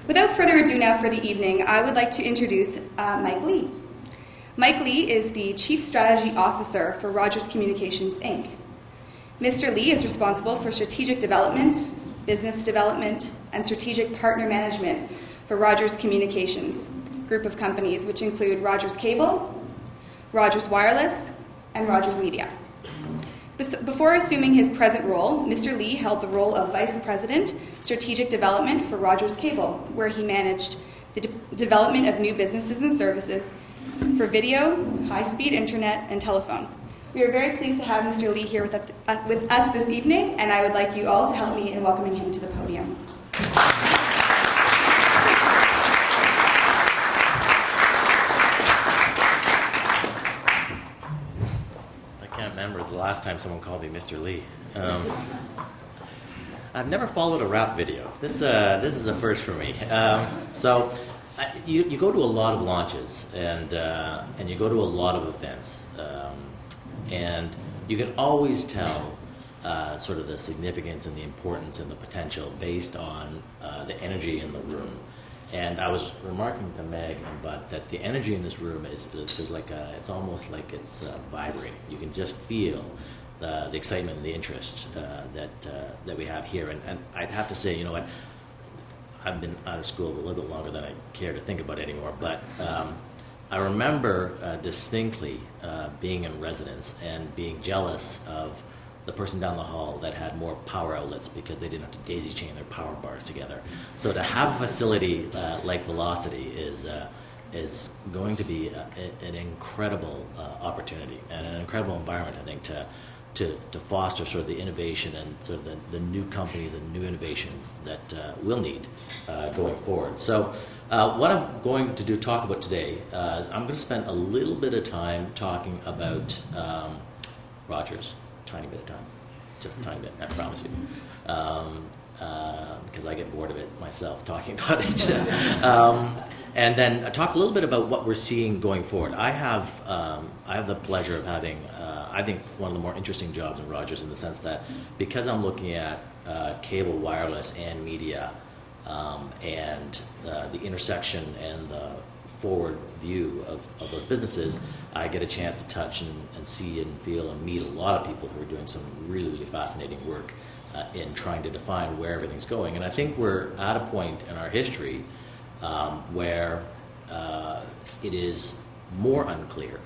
Without further ado now for the evening, I would like to introduce Mike Lee. Mike Lee is the Chief Strategy Officer for Rogers Communications, Inc. Mr. Lee is responsible for strategic development, business development, and strategic partner management for Rogers Communications group of companies, which include Rogers Cable, Rogers Wireless, and Rogers Media. Before assuming his present role, Mr. Lee held the role of Vice President, Strategic Development for Rogers Cable, where he managed the development of new businesses and services for video, high-speed internet, and telephone. We are very pleased to have Mr. Lee here with us this evening, and I would like you all to help me in welcoming him to the podium. The last time someone called me Mr. Lee. I've never followed a rap video. This is a first for me. You go to a lot of launches and you go to a lot of events, and you can always tell sort of the significance and the importance and the potential based on the energy in the room. And I was remarking to Meg and Bud that the energy in this room it's almost like it's vibrating. You can just feel the excitement and the interest that we have here. And I'd have to say, you know what, I've been out of school a little bit longer than I care to think about anymore. But I remember distinctly being in residence and being jealous of the person down the hall that had more power outlets because they didn't have to daisy chain their power bars together. So to have a facility like Velocity is going to be an incredible opportunity and an incredible environment, I think, to foster sort of the innovation and sort of the new companies and new innovations that we'll need going forward. So what I'm going to talk about today is I'm going to spend a little bit of time talking about Rogers. Tiny bit of time, just a tiny bit, I promise you, because I get bored of it myself talking about it. And then talk a little bit about what we're seeing going forward. I have the pleasure of having, I think, one of the more interesting jobs in Rogers in the sense that because I'm looking at cable, wireless, and media, and the intersection and the forward view of those businesses, I get a chance to touch and see and feel and meet a lot of people who are doing some really, really fascinating work in trying to define where everything's going. And I think we're at a point in our history where it is more unclear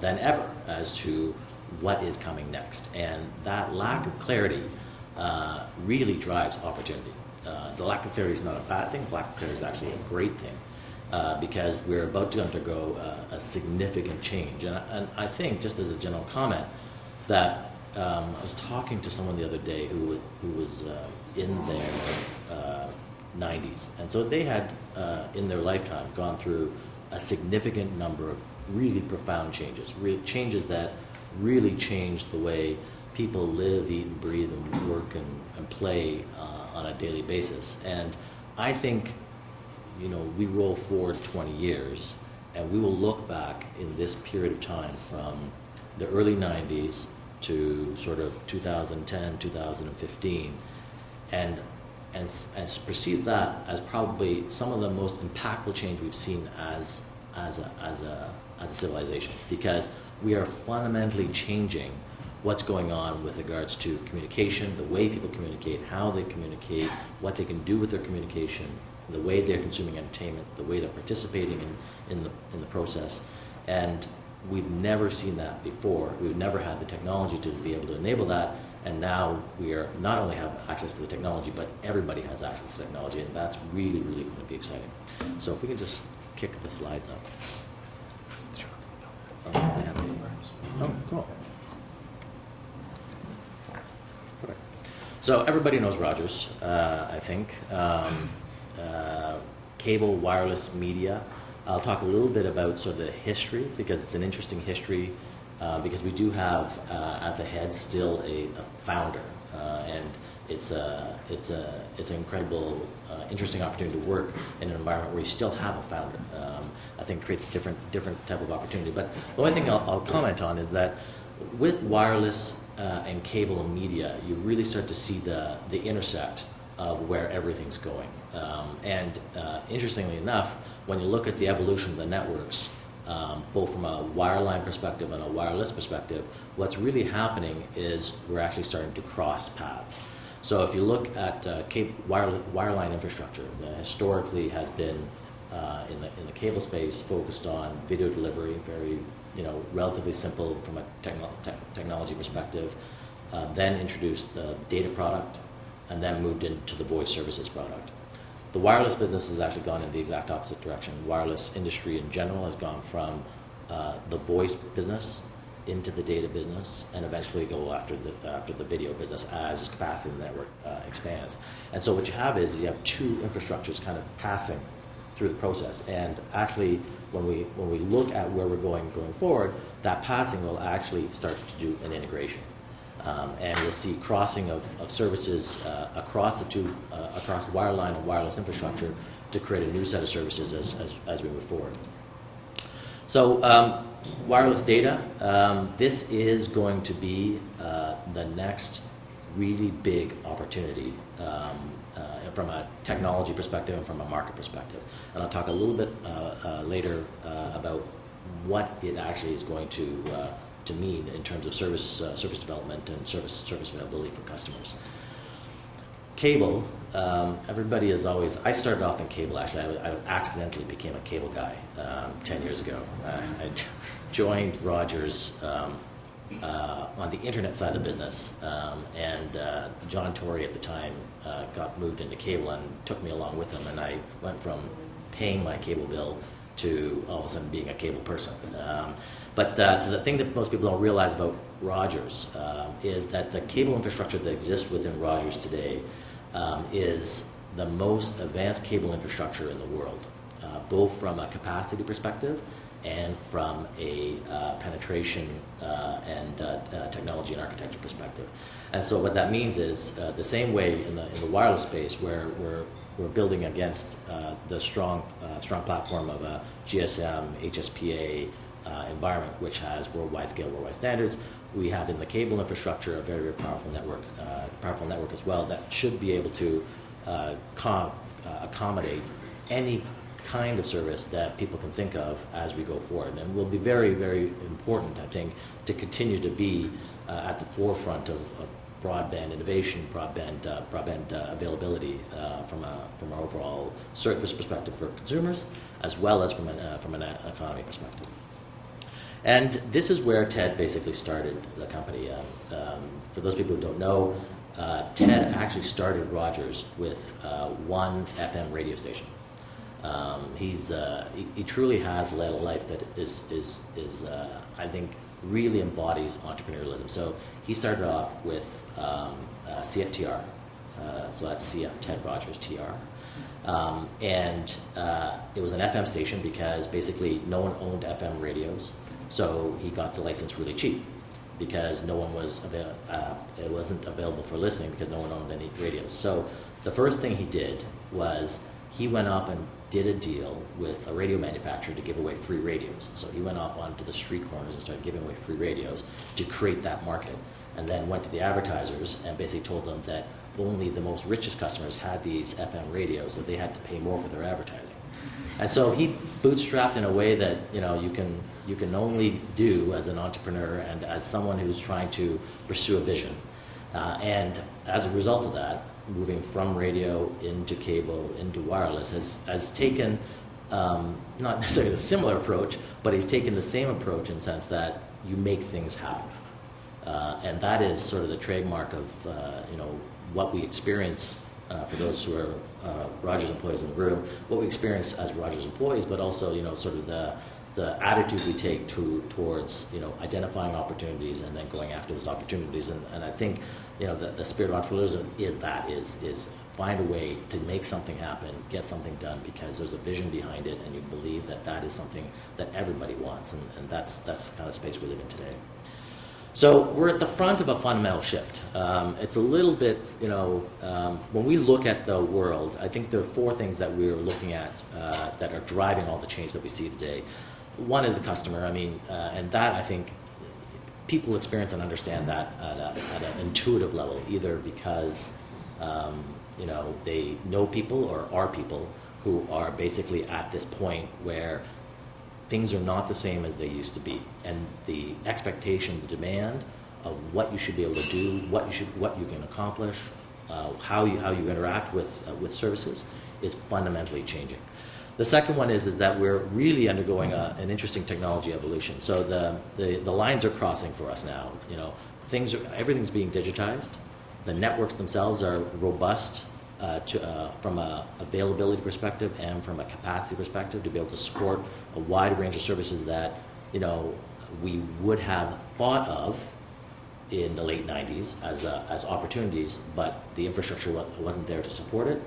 than ever as to what is coming next. And that lack of clarity really drives opportunity. The lack of clarity is not a bad thing. Lack of clarity is actually a great thing. Because we're about to undergo a significant change. And I think, just as a general comment, that I was talking to someone the other day who was in their 90s. And so they had, in their lifetime, gone through a significant number of really profound changes, changes that really changed the way people live, eat, and breathe, and work and play on a daily basis. And I think, you know, we roll forward 20 years, and we will look back in this period of time from the early 90s to sort of 2010, 2015, and perceive that as probably some of the most impactful change we've seen as a civilization, because we are fundamentally changing what's going on with regards to communication, the way people communicate, how they communicate, what they can do with their communication, the way they're consuming entertainment, the way they're participating in the process. And we've never seen that before. We've never had the technology to be able to enable that, and now we are not only have access to the technology, but everybody has access to technology, and that's really, really going to be exciting. So if we can just kick the slides up. Oh, cool. So everybody knows Rogers, I think. Cable, wireless, media. I'll talk a little bit about sort of the history, because it's an interesting history, because we do have at the head still a founder, and it's an incredible, interesting opportunity to work in an environment where you still have a founder. I think creates a different type of opportunity. But the only thing I'll comment on is that with wireless and cable and media, you really start to see the intersect of where everything's going. Interestingly enough, when you look at the evolution of the networks, both from a wireline perspective and a wireless perspective, what's really happening is we're actually starting to cross paths. So if you look at wireline infrastructure, historically has been in the cable space focused on video delivery, very relatively simple from a technology perspective. Then introduced the data product, and then moved into the voice services product. The wireless business has actually gone in the exact opposite direction. Wireless industry in general has gone from the voice business into the data business, and eventually go after the video business as capacity in the network expands. And so what you have is you have two infrastructures kind of passing through the process. And actually, when we look at where we're going forward, that passing will actually start to do an integration. And we'll see crossing of services across the two, across wireline and wireless infrastructure to create a new set of services as we move forward. So wireless data, this is going to be the next really big opportunity from a technology perspective and from a market perspective. And I'll talk a little bit later about what it actually is going to mean in terms of service development and service availability for customers. Cable, everybody is always, I started off in cable actually. I accidentally became a cable guy 10 years ago. I joined Rogers on the internet side of the business, and John Tory at the time got moved into cable and took me along with him, and I went from paying my cable bill to all of a sudden being a cable person. But the thing that most people don't realize about Rogers is that the cable infrastructure that exists within Rogers today is the most advanced cable infrastructure in the world, both from a capacity perspective and from a penetration and technology and architecture perspective. And so what that means is the same way in the wireless space, where we're building against the strong platform of a GSM, HSPA, environment, which has worldwide scale, worldwide standards. We have in the cable infrastructure a very, very powerful network as well that should be able to accommodate any kind of service that people can think of as we go forward. And will be very, very important, I think, to continue to be at the forefront of broadband innovation, broadband availability from an overall service perspective for consumers, as well as from an economy perspective. And this is where Ted basically started the company. For those people who don't know, Ted actually started Rogers with one FM radio station. He truly has led a life that is I think really embodies entrepreneurialism. So he started off with CFTR, so that's CF Ted Rogers TR. And it was an FM station because basically no one owned FM radios. So he got the license really cheap because no one was it wasn't available for listening because no one owned any radios. So the first thing he did was he went off and did a deal with a radio manufacturer to give away free radios. So he went off onto the street corners and started giving away free radios to create that market, and then went to the advertisers and basically told them that only the most richest customers had these FM radios, so they had to pay more for their advertising. And so he bootstrapped in a way that you can only do as an entrepreneur and as someone who's trying to pursue a vision. And as a result of that, moving from radio into cable into wireless has taken not necessarily a similar approach, but he's taken the same approach in the sense that you make things happen. And that is sort of the trademark of what we experience for those who are Rogers employees in the room, what we experience as Rogers employees, but also sort of the attitude we take towards identifying opportunities and then going after those opportunities. And I think the spirit of entrepreneurialism is find a way to make something happen, get something done, because there's a vision behind it, and you believe that is something that everybody wants, and that's kind of space we live in today. So we're at the front of a fundamental shift. It's a little bit, when we look at the world, I think there are four things that we're looking at that are driving all the change that we see today. One is the customer, and that I think people experience and understand that at an intuitive level, either because They know people or are people who are basically at this point where things are not the same as they used to be, and the expectation, the demand of what you should be able to do, what you can accomplish, how you interact with services is fundamentally changing. The second one is that we're really undergoing an interesting technology evolution. So the lines are crossing for us now. Everything's being digitized. The networks themselves are robust from a availability perspective and from a capacity perspective to be able to support a wide range of services that we would have thought of in the late 90s as opportunities, but the infrastructure wasn't there to support it.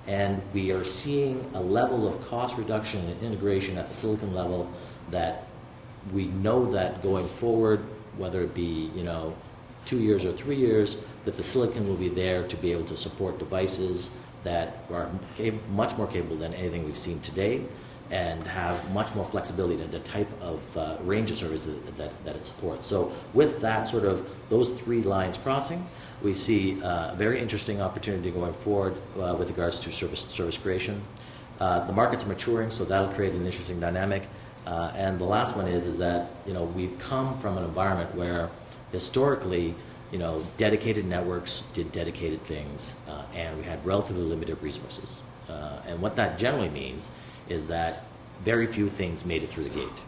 And we are seeing a level of cost reduction and integration at the silicon level that we know that going forward, whether it be 2 years or 3 years, that the silicon will be there to be able to support devices that are much more capable than anything we've seen today, and have much more flexibility in the type of range of service that it supports. So with that those three lines crossing, we see a very interesting opportunity going forward with regards to service creation. The market's maturing, so that'll create an interesting dynamic. And the last one is that we've come from an environment where historically dedicated networks did dedicated things, and we had relatively limited resources. And what that generally means is that very few things made it through the gate.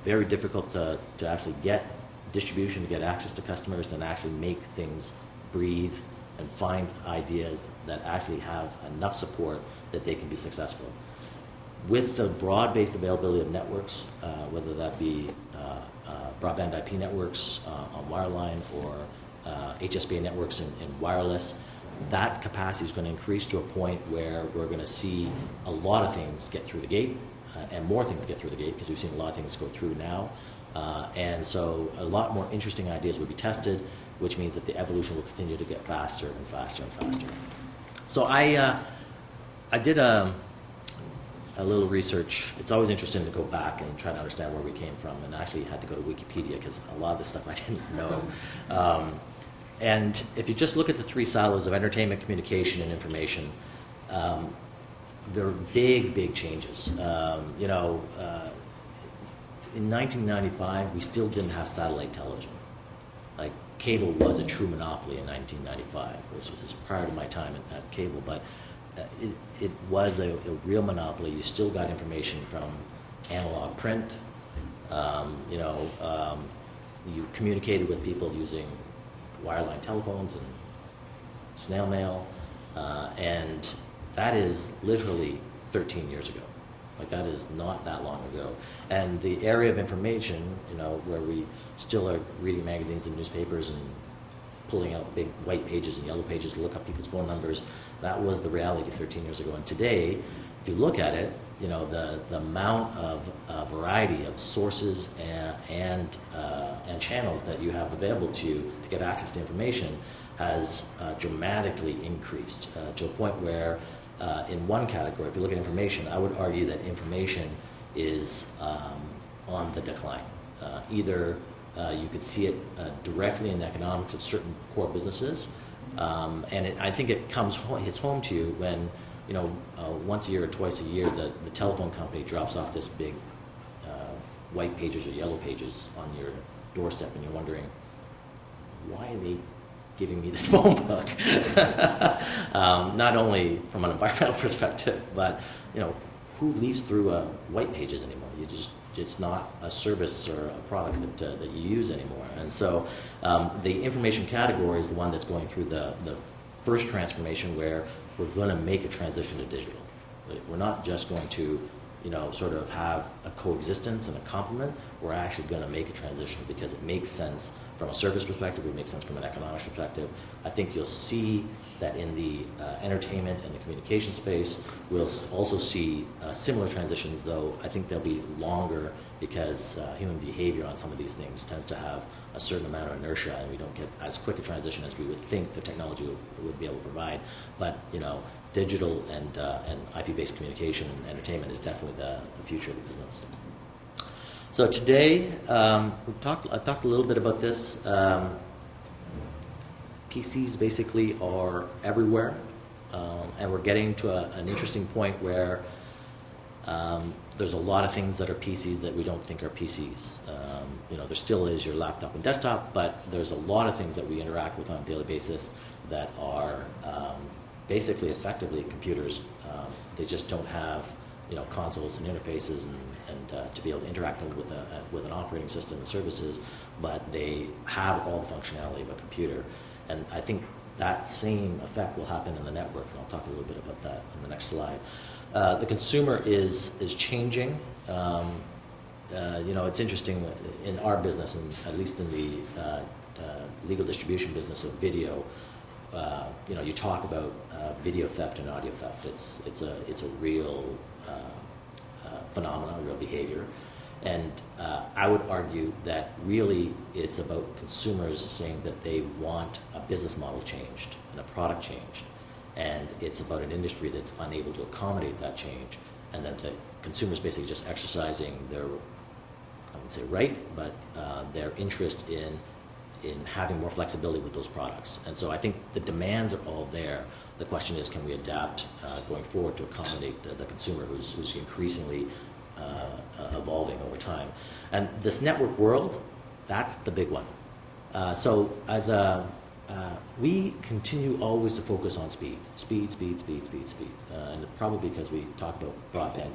Very difficult to actually get distribution, to get access to customers, and actually make things breathe and find ideas that actually have enough support that they can be successful. With the broad-based availability of networks, whether that be broadband IP networks on wireline or HSPA networks in wireless, that capacity is going to increase to a point where we're going to see a lot of things get through the gate, and more things get through the gate, because we've seen a lot of things go through now. And so a lot more interesting ideas will be tested, which means that the evolution will continue to get faster and faster and faster. So I did a little research. It's always interesting to go back and try to understand where we came from, and I actually had to go to Wikipedia because a lot of this stuff I didn't know. And if you just look at the three silos of entertainment, communication, and information, there are big changes. In 1995, we still didn't have satellite television. Like, cable was a true monopoly in 1995. It was prior to my time at cable, but it was a real monopoly. You still got information from analog print. You communicated with people using wireline telephones and snail mail, and that is literally 13 years ago. Like, that is not that long ago. And the area of information, where we still are reading magazines and newspapers and pulling out big white pages and yellow pages to look up people's phone numbers, that was the reality 13 years ago. And today, if you look at it, the amount of variety of sources and channels that you have available to you to get access to information has dramatically increased to a point where in one category, if you look at information, I would argue that information is on the decline. Either you could see it directly in the economics of certain core businesses, and I think it hits home to you when once a year or twice a year the telephone company drops off this big white pages or yellow pages on your doorstep, and you're wondering, why are they giving me this phone book? Not only from an environmental perspective, but who leaves through white pages anymore? It's not a service or a product that you use anymore. And so the information category is the one that's going through the first transformation, where we're going to make a transition to digital. We're not just going to have a coexistence and a complement. We're actually going to make a transition because it makes sense from a service perspective, it makes sense from an economic perspective. I think you'll see that in the entertainment and the communication space. We'll also see similar transitions, though I think they'll be longer because human behavior on some of these things tends to have a certain amount of inertia, and we don't get as quick a transition as we would think the technology would be able to provide. But digital and IP-based communication and entertainment is definitely the future of the business. So today, I talked a little bit about this. PCs basically are everywhere, and we're getting to an interesting point where there's a lot of things that are PCs that we don't think are PCs. There still is your laptop and desktop, but there's a lot of things that we interact with on a daily basis that are basically effectively computers. They just don't have consoles and interfaces and to be able to interact with an operating system and services, but they have all the functionality of a computer. And I think that same effect will happen in the network, and I'll talk a little bit about that in the next slide. The consumer is changing. It's interesting in our business, and at least in the legal distribution business of video. You talk about video theft and audio theft. It's a real phenomenon, a real behavior, and I would argue that really it's about consumers saying that they want a business model changed and a product changed. And it's about an industry that's unable to accommodate that change, and that the consumers basically just exercising their, I wouldn't say right, but their interest in having more flexibility with those products. And so I think the demands are all there. The question is, can we adapt going forward to accommodate the consumer who's increasingly evolving over time? And this network world, that's the big one. So as a we continue always to focus on speed. And probably because we talk about broadband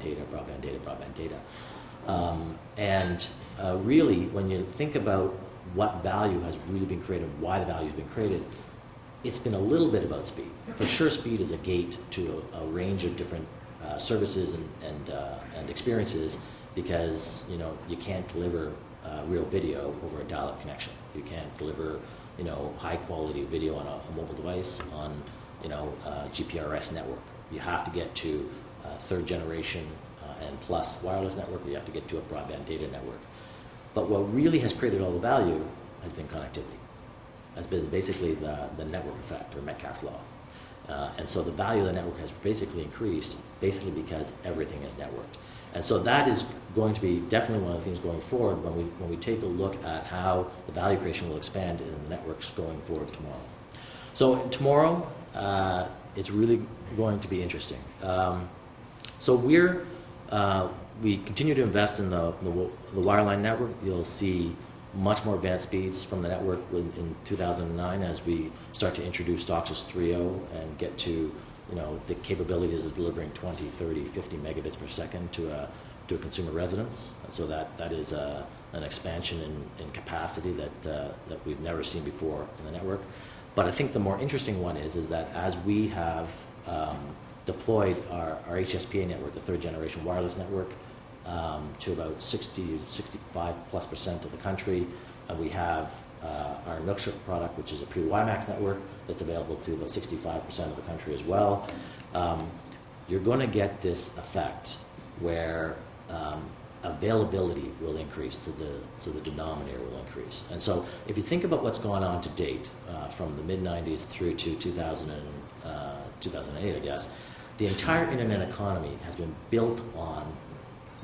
data. Really, when you think about what value has really been created, why the value has been created, it's been a little bit about speed. For sure, speed is a gate to a range of different services and experiences, because you can't deliver real video over a dial-up connection. You can't deliver high quality video on a mobile device on a GPRS network. You have to get to third generation and plus wireless network, or you have to get to a broadband data network. But what really has created all the value has been connectivity, has been basically the network effect, or Metcalfe's law. And so the value of the network has basically increased, basically because everything is networked. And so that is going to be definitely one of the things going forward when we take a look at how the value creation will expand in the networks going forward tomorrow. So tomorrow, it's really going to be interesting. So we continue to invest in the wireline network. You'll see much more advanced speeds from the network in 2009 as we start to introduce DOCSIS 3.0 and get to the capabilities of delivering 20, 30, 50 megabits per second to a consumer residence. So that is an expansion in capacity that we've never seen before in the network. But I think the more interesting one is that as we have deployed our HSPA network, the third generation wireless network, to about 65+% of the country, and we have our Nookshire product, which is a pre-WiMAX network that's available to about 65% of the country as well. You're going to get this effect where availability will increase, so the denominator will increase. And so if you think about what's gone on to date, from the mid-90s through to 2008, I guess, the entire internet economy has been built on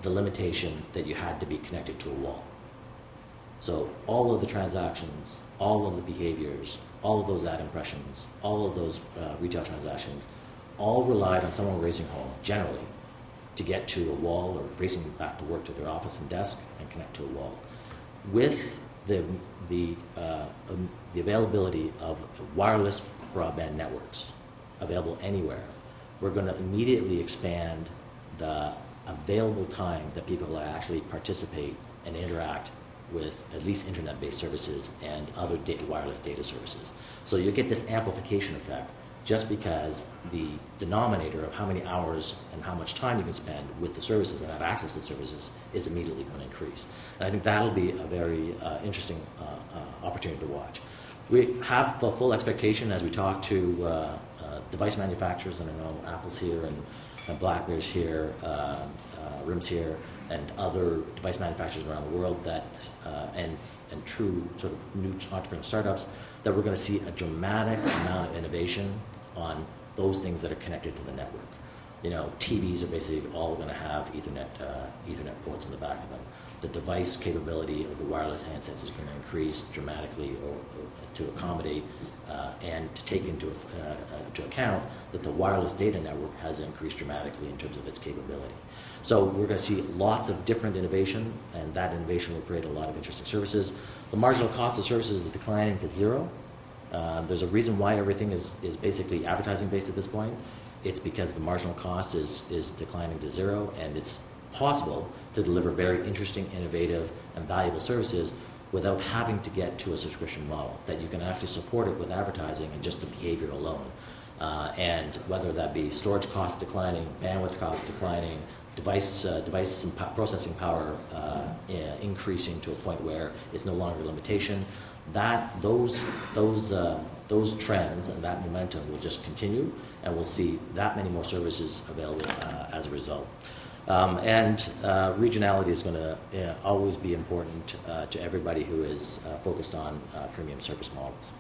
the limitation that you had to be connected to a wall. So all of the transactions, all of the behaviors, all of those ad impressions, all of those retail transactions, all relied on someone racing home, generally, to get to a wall or racing back to work to their office and desk and connect to a wall. With the availability of wireless broadband networks available anywhere, we're going to immediately expand the available time that people will actually participate and interact with at least internet-based services and other wireless data services. So you get this amplification effect just because the denominator of how many hours and how much time you can spend with the services and have access to the services is immediately going to increase. And I think that'll be a very interesting opportunity to watch. We have the full expectation as we talk to device manufacturers, and I know Apple's here and BlackBerry's here, RIM's here, and other device manufacturers around the world that, and true sort of new entrepreneurial startups, that we're going to see a dramatic amount of innovation on those things that are connected to the network. TVs are basically all going to have Ethernet ports in the back of them. The device capability of the wireless handsets is going to increase dramatically to accommodate and to take into account that the wireless data network has increased dramatically in terms of its capability. So we're going to see lots of different innovation, and that innovation will create a lot of interesting services. The marginal cost of services is declining to zero. There's a reason why everything is basically advertising based at this point. It's because the marginal cost is declining to zero, and it's possible to deliver very interesting, innovative, and valuable services without having to get to a subscription model, that you can actually support it with advertising and just the behavior alone. And whether that be storage costs declining, bandwidth costs declining, device and processing power increasing to a point where it's no longer a limitation, those trends and that momentum will just continue, and we'll see that many more services available as a result. And regionality is going to always be important to everybody who is focused on premium service models.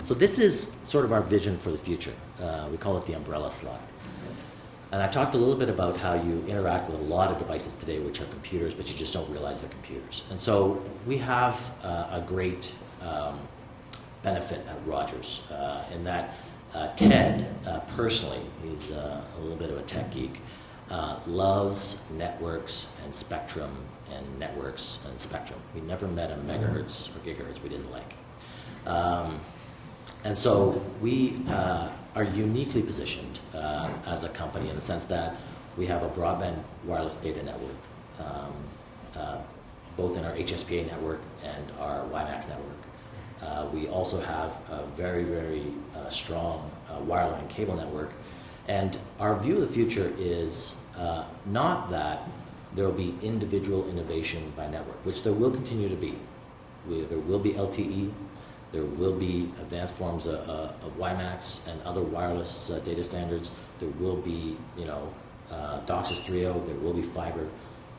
So this is sort of our vision for the future. We call it the umbrella slide. And I talked a little bit about how you interact with a lot of devices today which are computers, but you just don't realize they're computers. And so we have a great benefit at Rogers in that Ted, personally, he's a little bit of a tech geek, loves networks and spectrum and networks and spectrum. We never met a megahertz or gigahertz we didn't like. And so we are uniquely positioned as a company in the sense that we have a broadband wireless data network, both in our HSPA network and our WiMAX network. We also have a very, very strong wireline cable network. And our view of the future is not that there will be individual innovation by network, which there will continue to be. There will be LTE. There will be advanced forms of WiMAX and other wireless data standards. There will be, DOCSIS 3.0. There will be fiber.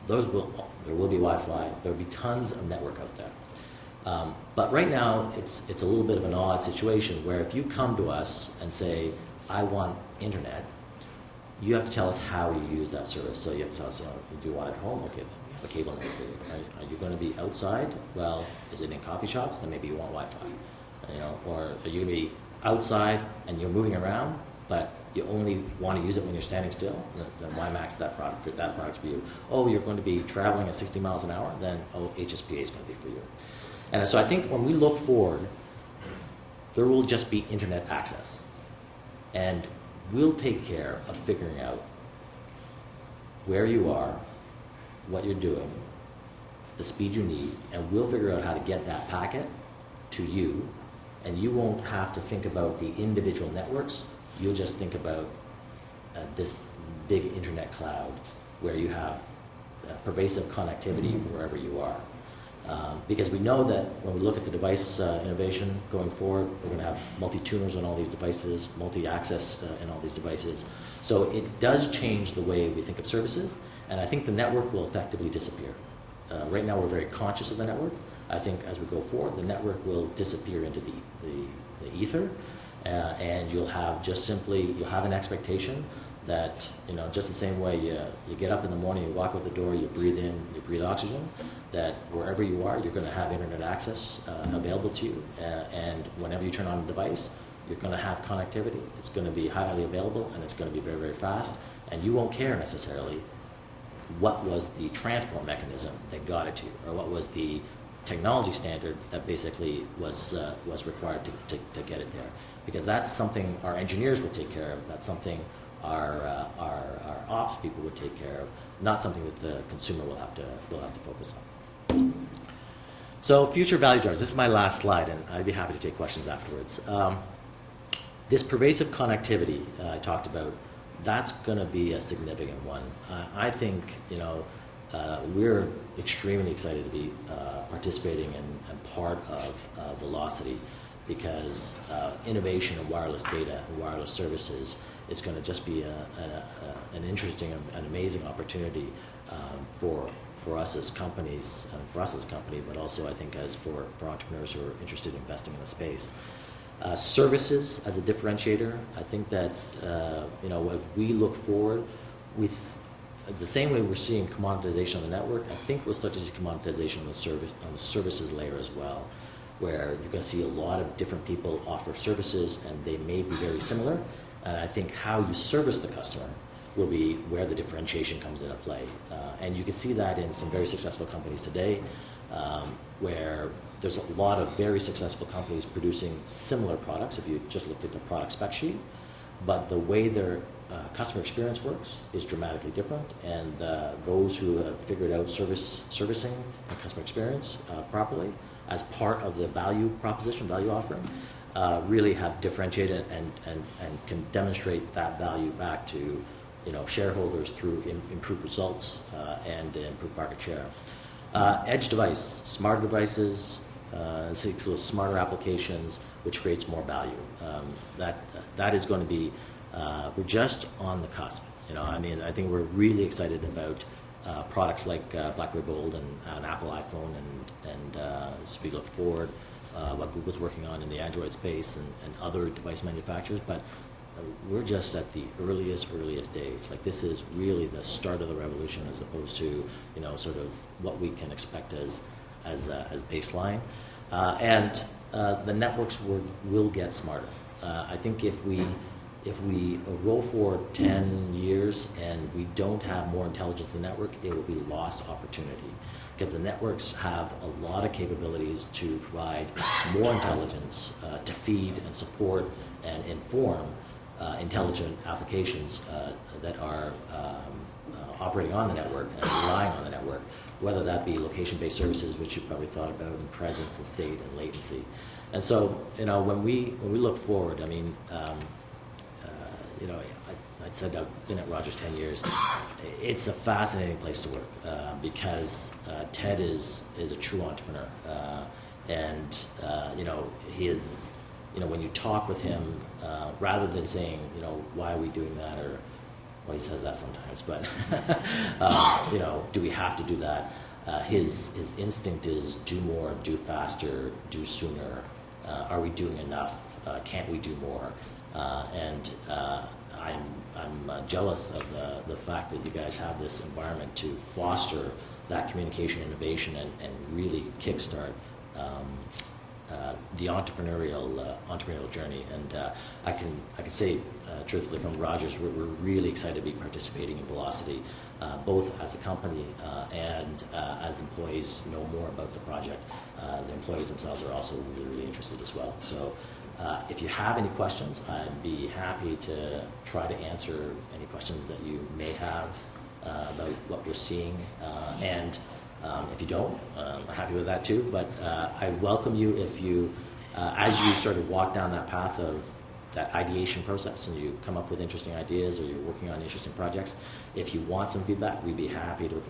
There will be Wi-Fi. There will be tons of network out there. But right now, it's a little bit of an odd situation where if you come to us and say, I want internet, you have to tell us how you use that service. So you have to tell us, do you want it at home? Okay, then we have a cable network for you. Are you going to be outside? Well, is it in coffee shops? Then maybe you want Wi-Fi. Or are you going to be outside and you're moving around, but you only want to use it when you're standing still? Then WiMAX that product's for you. Oh, you're going to be traveling at 60 miles an hour? Then HSPA is going to be for you. And so I think when we look forward, there will just be internet access. And we'll take care of figuring out where you are, what you're doing, the speed you need, and we'll figure out how to get that packet to you, and you won't have to think about the individual networks. You'll just think about this big internet cloud where you have pervasive connectivity wherever you are. Because we know that when we look at the device innovation going forward, we're going to have multi-tuners on all these devices, multi-access in all these devices. So it does change the way we think of services, and I think the network will effectively disappear. Right now we're very conscious of the network. I think as we go forward, the network will disappear into the ether, and you'll have an expectation that, just the same way you get up in the morning, you walk out the door, you breathe in, you breathe oxygen, that wherever you are, you're going to have internet access available to you, and whenever you turn on a device, you're going to have connectivity. It's going to be highly available, and it's going to be very, very fast, and you won't care necessarily what was the transport mechanism that got it to you, or what was the technology standard that basically was required to get it there, because that's something our engineers would take care of. That's something our ops people would take care of, not something that the consumer will have to focus on. So future value drivers. This is my last slide, and I'd be happy to take questions afterwards. This pervasive connectivity I talked about, that's going to be a significant one. I think we're extremely excited to be participating and part of Velocity, because innovation in wireless data and wireless services is going to just be an interesting and amazing opportunity for us as companies, and for us as a company, but also I think as for entrepreneurs who are interested in investing in the space. Services as a differentiator, I think that as we look forward with the same way we're seeing commoditization on the network, I think we'll start to see commoditization on the services layer as well, where you're going to see a lot of different people offer services, and they may be very similar. And I think how you service the customer will be where the differentiation comes into play. And you can see that in some very successful companies today, where there's a lot of very successful companies producing similar products if you just looked at the product spec sheet, but the way their customer experience works is dramatically different, and those who have figured out servicing and customer experience properly as part of the value proposition, value offering, really have differentiated and can demonstrate that value back to shareholders through improved results and improved market share. Edge device, smarter devices, so smarter applications, which creates more value. That is going to be, we're just on the cusp. I think we're really excited about products like BlackBerry Bold and Apple iPhone, and as we look forward, what Google's working on in the Android space and other device manufacturers. But we're just at the earliest days. Like, this is really the start of the revolution, as opposed to sort of what we can expect as baseline. And the networks will get smarter. I think if we roll forward 10 years and we don't have more intelligence in the network, it will be lost opportunity, because the networks have a lot of capabilities to provide more intelligence, to feed and support and inform intelligent applications that are operating on the network and relying on the network, whether that be location-based services, which you probably thought about, in presence and state and latency. And so, when we look forward, I said I've been at Rogers 10 years. It's a fascinating place to work because Ted is a true entrepreneur, and he is. When you talk with him, rather than saying, why are we doing that, or, well, he says that sometimes, but do we have to do that? His instinct is do more, do faster, do sooner. Are we doing enough? Can't we do more? And I'm jealous of the fact that you guys have this environment to foster that communication innovation and really kickstart the entrepreneurial journey. And I can say truthfully, from Rogers, we're really excited to be participating in Velocity, both as a company and as employees know more about the project. The employees themselves are also really interested as well. So if you have any questions, I'd be happy to try to answer any questions that you may have about what we're seeing. And if you don't, I'm happy with that too. But I welcome you if you, as you sort of walk down that path of that ideation process and you come up with interesting ideas, or you're working on interesting projects, if you want some feedback, we'd be happy to.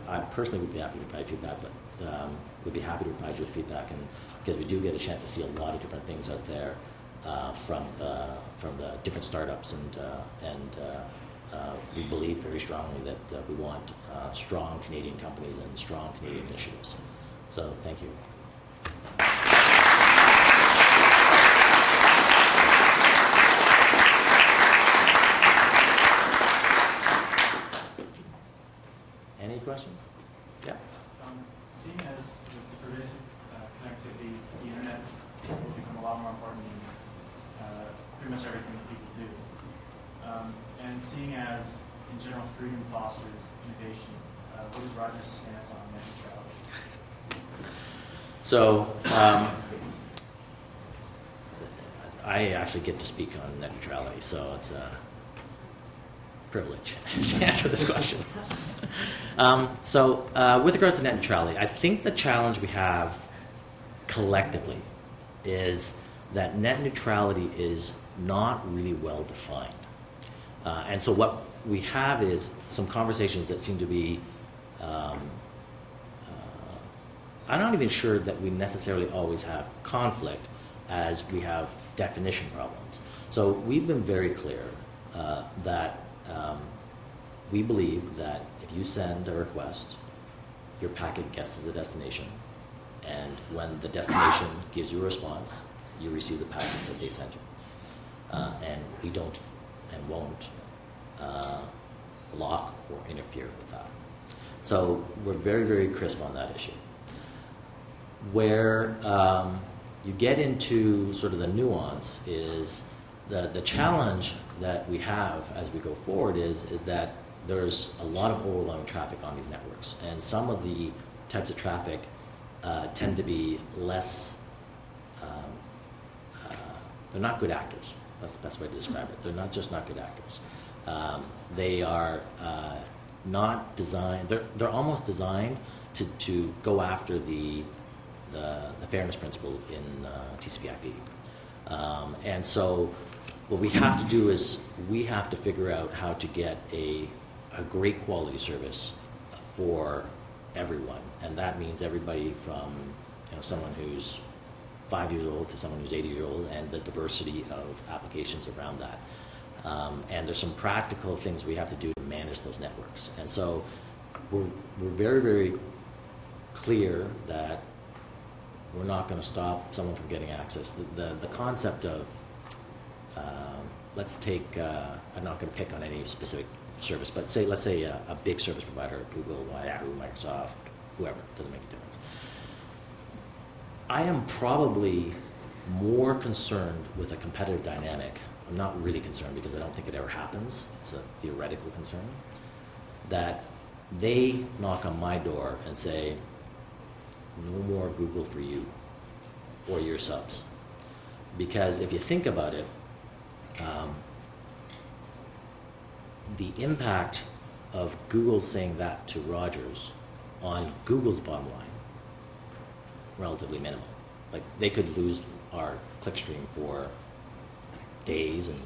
I personally would be happy to provide feedback, but we'd be happy to provide you with feedback, and because we do get a chance to see a lot of different things out there from the different startups, and we believe very strongly that we want strong Canadian companies and strong Canadian initiatives. So thank you. Any questions? Yeah. Seeing as with the pervasive connectivity, the internet will become a lot more important in pretty much everything that people do. And seeing as, in general, freedom fosters innovation, what is Rogers' stance on net neutrality? So I actually get to speak on net neutrality, so it's a privilege to answer this question. With regards to net neutrality, I think the challenge we have collectively is that net neutrality is not really well defined. And so what we have is some conversations that seem to be, I'm not even sure that we necessarily always have conflict as we have definition problems. So we've been very clear that we believe that if you send a request, your packet gets to the destination, and when the destination gives you a response, you receive the packets that they send you. And we don't and won't block or interfere with that. So we're very, very crisp on that issue. Where you get into sort of the nuance is the challenge that we have as we go forward is that there's a lot of overwhelming traffic on these networks, and some of the types of traffic tend to be less, they're not good actors. That's the best way to describe it. They're not good actors. They are not designed, they're almost designed to go after the fairness principle in TCP/IP. And so what we have to do is we have to figure out how to get a great quality service for everyone. And that means everybody from someone who's 5 years old to someone who's 80 years old, and the diversity of applications around that. And there's some practical things we have to do to manage those networks. And so we're very, very clear that we're not going to stop someone from getting access. The concept of, let's take, I'm not going to pick on any specific service, but let's say a big service provider, Google, Yahoo, Microsoft, whoever, doesn't make a difference. I am probably more concerned with a competitive dynamic. I'm not really concerned because I don't think it ever happens. It's a theoretical concern. That they knock on my door and say, no more Google for you or your subs. Because if you think about it, the impact of Google saying that to Rogers on Google's bottom line, relatively minimal. Like, they could lose our clickstream for days and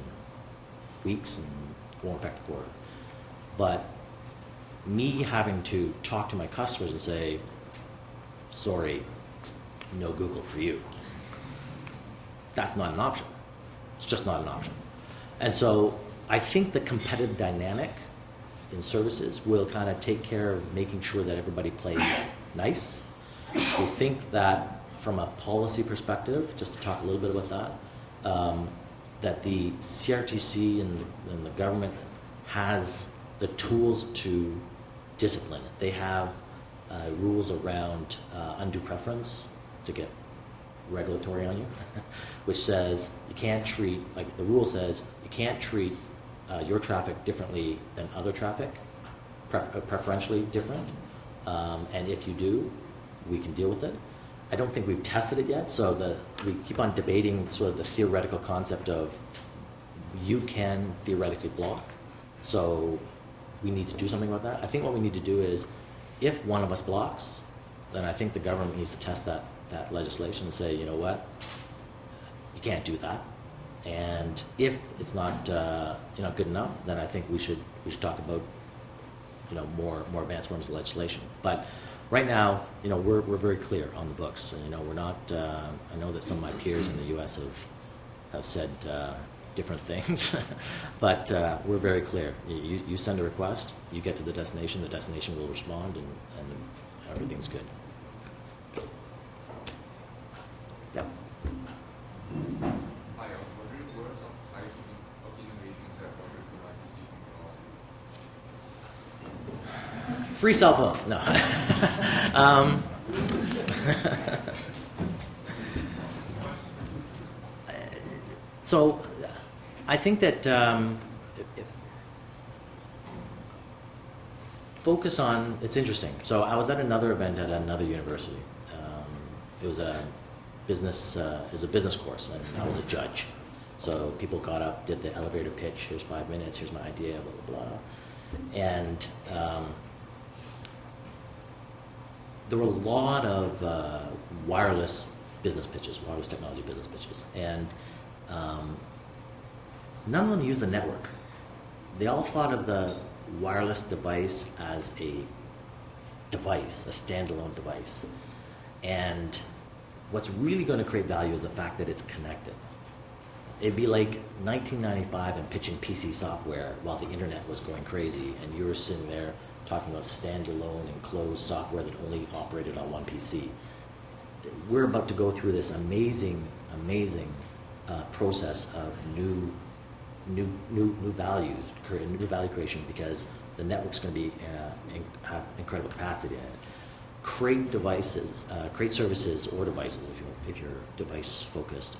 weeks and won't affect the quarter. But me having to talk to my customers and say, sorry, no Google for you, that's not an option. It's just not an option. And so I think the competitive dynamic in services will kind of take care of making sure that everybody plays nice. We think that from a policy perspective, just to talk a little bit about that, that the CRTC and the government has the tools to discipline it. They have rules around undue preference to get regulatory on you, which says you can't treat, like the rule says, you can't treat your traffic differently than other traffic, preferentially different. And if you do, we can deal with it. I don't think we've tested it yet, so we keep on debating sort of the theoretical concept of you can theoretically block, so we need to do something about that. I think what we need to do is, if one of us blocks, then I think the government needs to test that legislation and say, you know what, you can't do that. And if it's not good enough, then I think we should talk about more advanced forms of legislation. But right now, we're very clear on the books, and we're not. I know that some of my peers in the U.S. have said different things, but we're very clear. You send a request, you get to the destination will respond, and everything's good. Yep. Hi, I was wondering what are some types of innovations that Rogers would like to see from Rogers? Free cell phones, no. So I think that focus on, it's interesting. So I was at another event at another university. It was a business course, and I was a judge. So people got up, did the elevator pitch, here's 5 minutes, here's my idea, blah, blah, blah. And there were a lot of wireless business pitches, wireless technology business pitches, and none of them used the network. They all thought of the wireless device as a device, a standalone device. And what's really going to create value is the fact that it's connected. It'd be like 1995 and pitching PC software while the internet was going crazy, and you were sitting there talking about standalone and closed software that only operated on one PC. We're about to go through this amazing amazing process of new values, new value creation, because the network's going to be have incredible capacity in it. Create devices, create services or devices if you're device focused,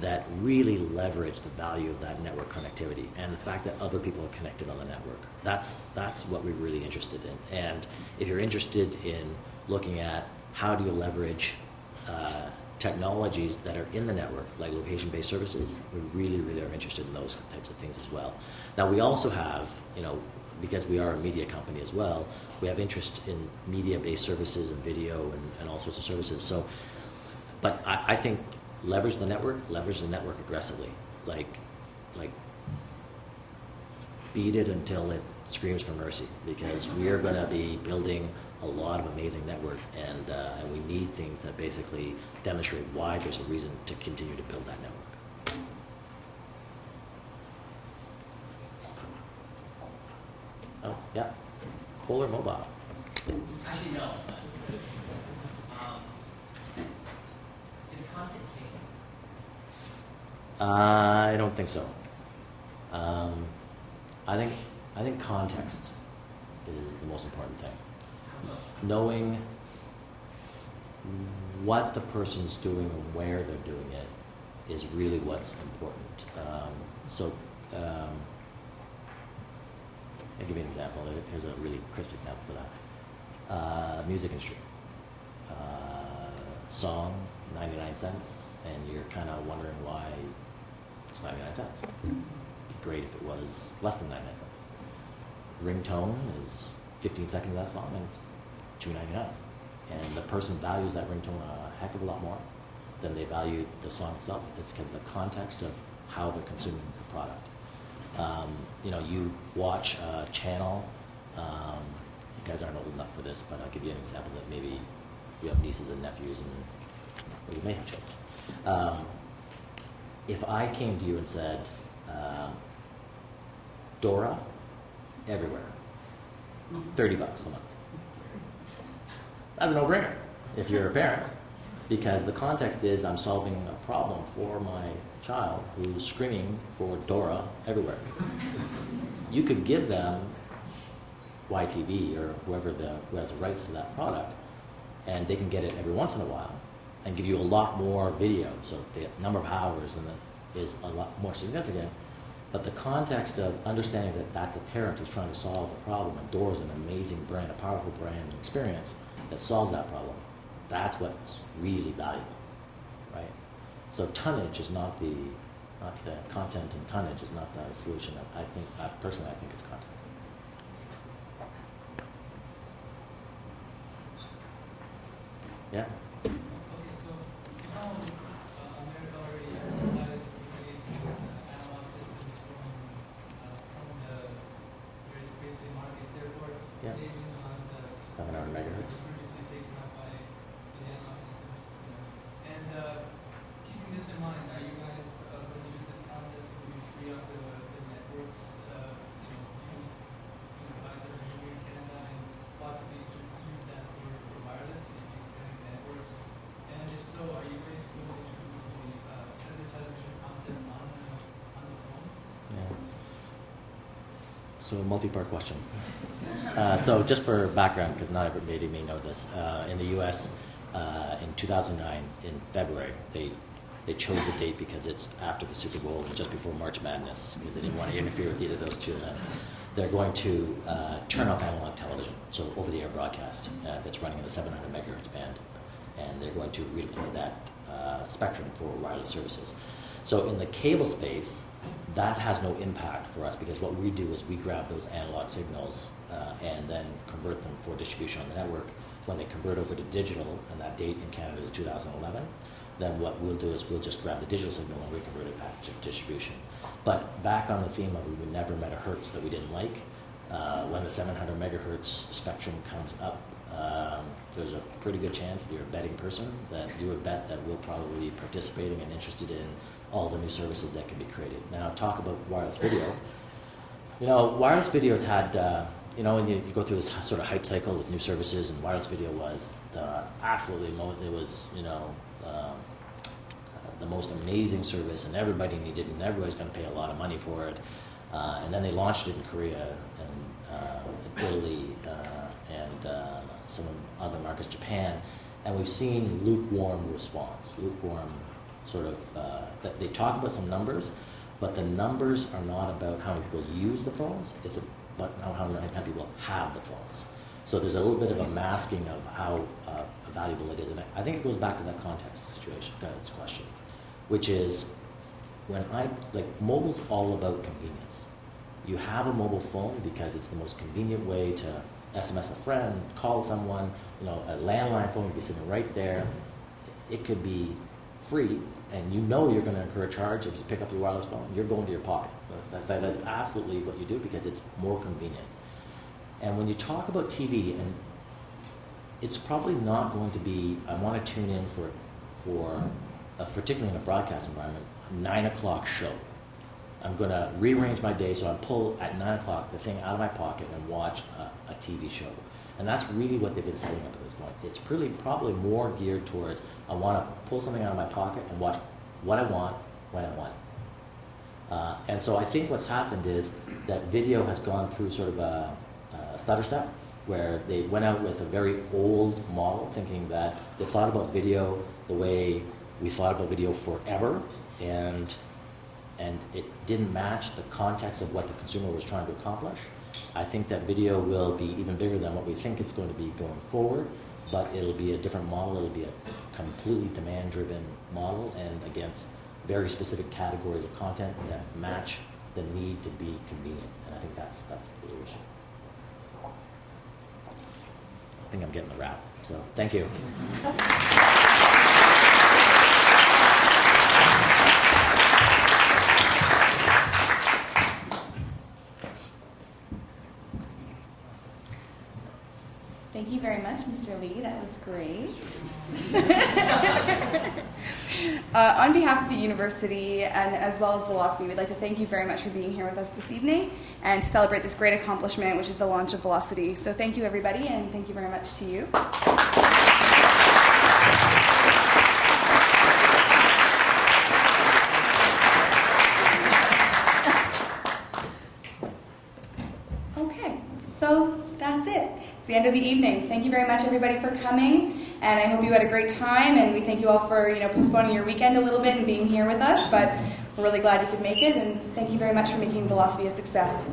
that really leverage the value of that network connectivity and the fact that other people are connected on the network. That's what we're really interested in. And if you're interested in looking at how do you leverage technologies that are in the network, like location-based services, we really are interested in those types of things as well. Now we also have, because we are a media company as well, we have interest in media-based services and video and all sorts of services. So, but I think leverage the network aggressively. Like beat it until it screams for mercy, because we are going to be building a lot of amazing network, and we need things that basically demonstrate why there's a reason to continue to build that network. Oh, yeah. Polar mobile. Actually, no. Is content king? I don't think so. I think context is the most important thing. Knowing what the person's doing and where they're doing it is really what's important. I'll give you an example. Here's a really crisp example for that. Music industry. Song, 99 cents, and you're kind of wondering why it's 99 cents. It'd be great if it was less than 99 cents. Ringtone is 15 seconds of that song, and it's $2.99. And the person values that ringtone a heck of a lot more than they value the song itself. It's because of the context of how they're consuming the product. You watch a channel, you guys aren't old enough for this, but I'll give you an example that maybe you have nieces and nephews, or you may have children. If I came to you and said, Dora, everywhere, $30 a month. That's a no-brainer if you're a parent, because the context is I'm solving a problem for my child who's screaming for Dora everywhere. You could give them YTV or who has the rights to that product, and they can get it every once in a while and give you a lot more video, so the number of hours is a lot more significant. But the context of understanding that that's a parent who's trying to solve the problem, and Dora is an amazing brand, a powerful brand and experience that solves that problem, that's what's really valuable, right? So tonnage is not the content, and tonnage is not the solution. Personally, I think it's context. Yeah? Okay, so America already decided to create analog systems from the various basically market. Therefore, Yeah. even on the 700 megahertz. previously taken up by the analog systems. And keeping this in mind, are you guys going to use this concept to free up the networks, used by television in Canada, and possibly use that for wireless, maybe expanding networks? And if so, are you guys going to introduce the television concept on the phone? Yeah. So multi-part question. So just for background, because not everybody may know this, in the U.S. In 2009, in February, they chose the date because it's after the Super Bowl and just before March Madness, because they didn't want to interfere with either of those two events. They're going to turn off analog television, so over-the-air broadcast that's running in the 700 megahertz band, and they're going to redeploy that spectrum for wireless services. So in the cable space, that has no impact for us, because what we do is we grab those analog signals and then convert them for distribution on the network. When they convert over to digital, and that date in Canada is 2011, then what we'll do is we'll just grab the digital signal and reconvert it back to distribution. But back on the theme of we never met a hertz that we didn't like, when the 700 megahertz spectrum comes up, there's a pretty good chance, if you're a betting person, that you would bet that we'll probably be participating and interested in all the new services that can be created. Now, talk about wireless video. Wireless videos had, when you go through this sort of hype cycle with new services, and wireless video was the absolutely most, it was, the most amazing service, and everybody needed it, and everybody's going to pay a lot of money for it. And then they launched it in Korea and Italy and some other markets, Japan, and we've seen lukewarm response. Lukewarm sort of, they talk about some numbers, but the numbers are not about how many people use the phones, it's about how many people have the phones. So there's a little bit of a masking of how valuable it is, and I think it goes back to that context question, which is mobile's all about convenience. You have a mobile phone because it's the most convenient way to SMS a friend, call someone. A landline phone would be sitting right there. It could be free, and you're going to incur a charge if you pick up your wireless phone. You're going to your pocket. That's absolutely what you do because it's more convenient. And when you talk about TV, and it's probably not going to be, I want to tune in for particularly in a broadcast environment, a 9 o'clock show. I'm going to rearrange my day so I pull at 9 o'clock the thing out of my pocket and watch a TV show. And that's really what they've been setting up at this point. It's probably more geared towards, I want to pull something out of my pocket and watch what I want, when I want it. And so I think what's happened is that video has gone through sort of a stutter step, where they went out with a very old model, thinking that they thought about video the way we thought about video forever, and it didn't match the context of what the consumer was trying to accomplish. I think that video will be even bigger than what we think it's going to be going forward, but it'll be a different model. It'll be a completely demand-driven model, and against very specific categories of content that match the need to be convenient. And I think that's the issue. I think I'm getting the wrap. So thank you. Thank you very much, Mr. Lee. That was great. On behalf of the university and as well as Velocity, we'd like to thank you very much for being here with us this evening and to celebrate this great accomplishment, which is the launch of Velocity. So thank you, everybody, and thank you very much to you. Okay, so that's it. It's the end of the evening. Thank you very much, everybody, for coming, and I hope you had a great time, and we thank you all for postponing your weekend a little bit and being here with us, but we're really glad you could make it, and thank you very much for making Velocity a success.